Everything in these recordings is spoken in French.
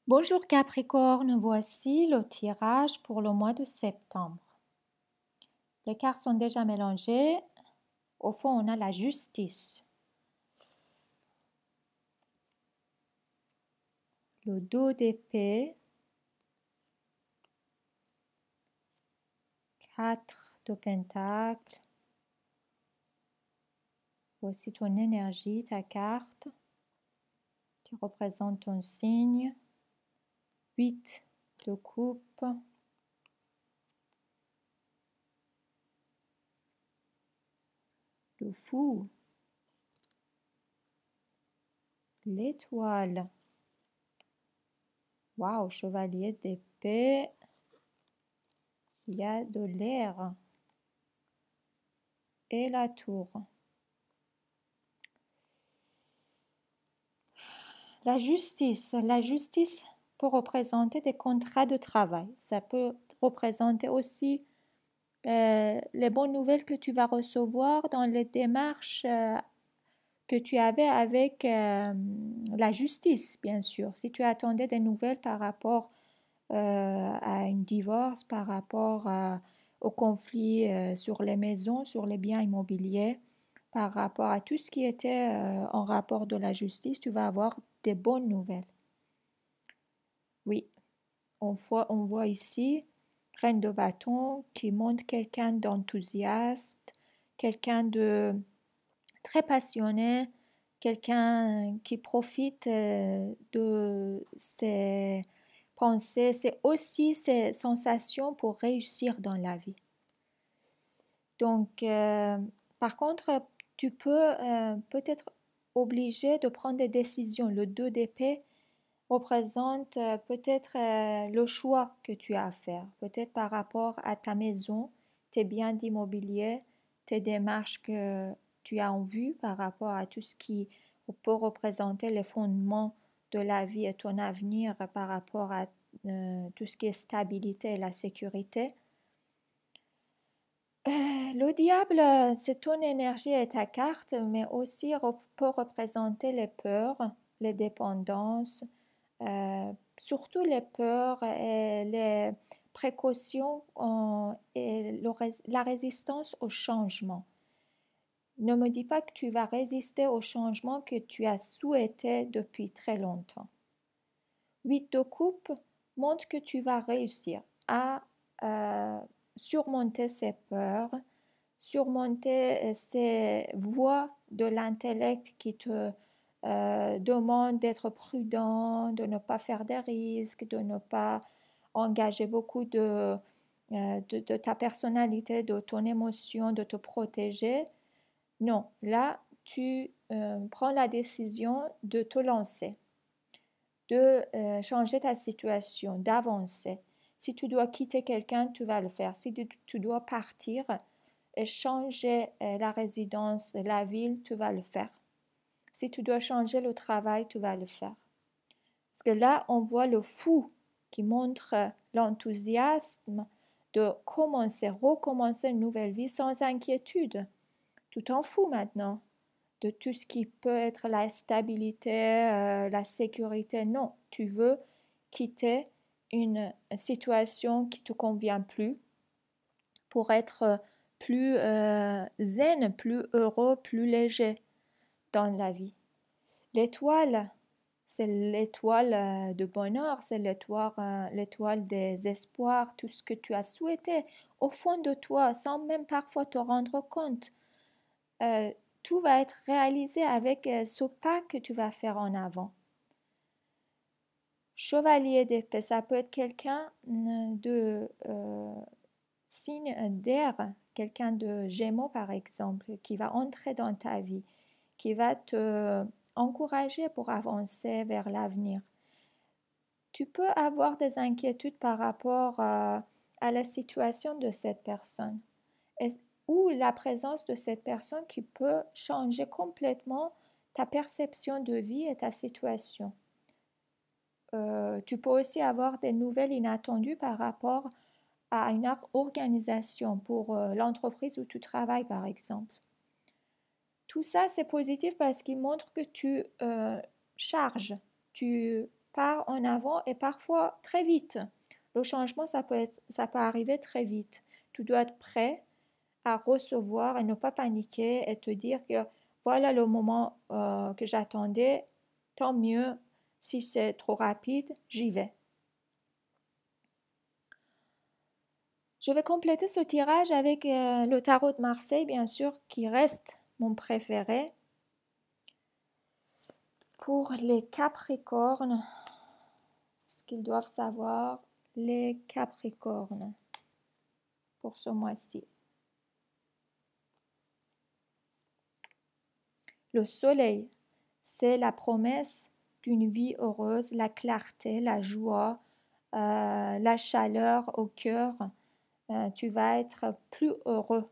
Bonjour Capricorne, voici le tirage pour le mois de septembre. Les cartes sont déjà mélangées. Au fond, on a la justice, le dos d'épée, 4 de pentacles. Voici ton énergie, ta carte qui représente ton signe. 8 de coupe. Le fou. L'étoile. Waouh, chevalier d'épée. Il y a de l'air. Et la tour. La justice peut représenter des contrats de travail. Ça peut représenter aussi les bonnes nouvelles que tu vas recevoir dans les démarches que tu avais avec la justice, bien sûr. Si tu attendais des nouvelles par rapport à un divorce, par rapport au conflit sur les maisons, sur les biens immobiliers, par rapport à tout ce qui était en rapport de la justice, tu vas avoir des bonnes nouvelles. Oui, on voit ici Reine de bâton qui montre quelqu'un d'enthousiaste, quelqu'un de très passionné, quelqu'un qui profite de ses pensées, c'est aussi ses sensations pour réussir dans la vie. Donc, par contre, tu peux peut-être obligé de prendre des décisions. Le 2 d'épée représente peut-être le choix que tu as à faire, peut-être par rapport à ta maison, tes biens d'immobilier, tes démarches que tu as en vue par rapport à tout ce qui peut représenter les fondements de la vie et ton avenir par rapport à tout ce qui est stabilité et la sécurité. Le diable, c'est ton énergie et ta carte, mais aussi peut représenter les peurs, les dépendances, surtout les peurs et les précautions et la résistance au changement. Ne me dis pas que tu vas résister au changement que tu as souhaité depuis très longtemps. 8 de coupe montre que tu vas réussir à surmonter ces peurs, surmonter ces voies de l'intellect qui te demandent d'être prudent, de ne pas faire des risques, de ne pas engager beaucoup de ta personnalité, de ton émotion, de te protéger. Non, là, tu prends la décision de te lancer, de changer ta situation, d'avancer. Si tu dois quitter quelqu'un, tu vas le faire. Si tu dois partir et changer la résidence, la ville, tu vas le faire. Si tu dois changer le travail, tu vas le faire. Parce que là, on voit le fou qui montre l'enthousiasme de commencer, recommencer une nouvelle vie sans inquiétude. Tu t'en fous maintenant de tout ce qui peut être la stabilité, la sécurité. Non, tu veux quitter une situation qui ne te convient plus pour être plus zen, plus heureux, plus léger dans la vie. L'étoile, c'est l'étoile de bonheur, c'est l'étoile des espoirs, tout ce que tu as souhaité au fond de toi, sans même parfois te rendre compte. Tout va être réalisé avec ce pas que tu vas faire en avant. Chevalier d'épée, ça peut être quelqu'un de signe d'air, quelqu'un de Gémeaux par exemple, qui va entrer dans ta vie, qui va te encourager pour avancer vers l'avenir. Tu peux avoir des inquiétudes par rapport à la situation de cette personne ou la présence de cette personne qui peut changer complètement ta perception de vie et ta situation. Tu peux aussi avoir des nouvelles inattendues par rapport à une organisation pour l'entreprise où tu travailles, par exemple. Tout ça, c'est positif parce qu'il montre que tu charges, tu part en avant et parfois très vite. Le changement, ça peut arriver très vite. Tu dois être prêt à recevoir et ne pas paniquer et te dire que voilà le moment que j'attendais, tant mieux. Si c'est trop rapide, j'y vais. Je vais compléter ce tirage avec le tarot de Marseille, bien sûr, qui reste mon préféré. Pour les Capricornes, ce qu'ils doivent savoir, les Capricornes, pour ce mois-ci. Le soleil, c'est la promesse d'une vie heureuse, la clarté, la joie, la chaleur au cœur. Tu vas être plus heureux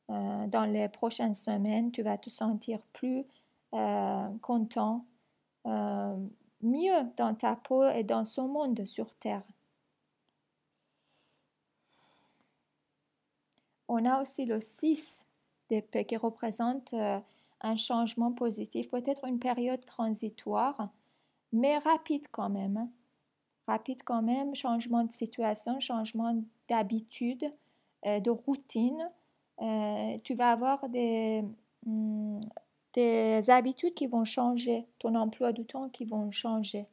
dans les prochaines semaines. Tu vas te sentir plus content, mieux dans ta peau et dans ce monde sur Terre. On a aussi le 6 d'épée qui représente un changement positif, peut-être une période transitoire, mais rapide quand même. Hein. Rapide quand même, changement de situation, changement d'habitude, de routine. Tu vas avoir des habitudes qui vont changer, ton emploi du temps qui vont changer.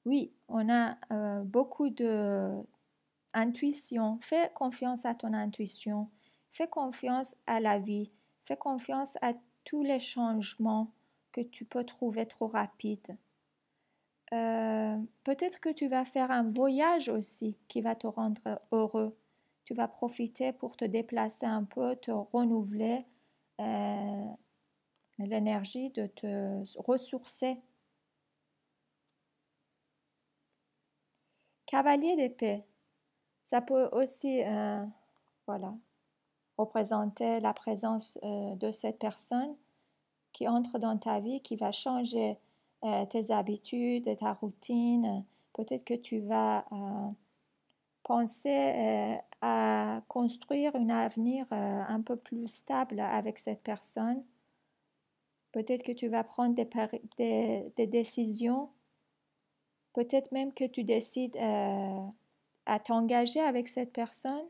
Oui, on a beaucoup d'intuition. Fais confiance à ton intuition. Fais confiance à la vie. Fais confiance à tous les changements que tu peux trouver trop rapides. Peut-être que tu vas faire un voyage aussi qui va te rendre heureux. Tu vas profiter pour te déplacer un peu, te renouveler l'énergie de te ressourcer. Cavalier d'épée, ça peut aussi voilà, représenter la présence de cette personne qui entre dans ta vie, qui va changer tes habitudes, ta routine. Peut-être que tu vas penser à construire un avenir un peu plus stable avec cette personne. Peut-être que tu vas prendre des décisions. Peut-être même que tu décides à t'engager avec cette personne.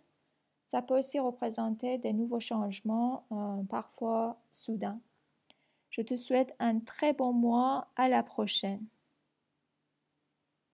Ça peut aussi représenter des nouveaux changements, parfois soudains. Je te souhaite un très bon mois. À la prochaine.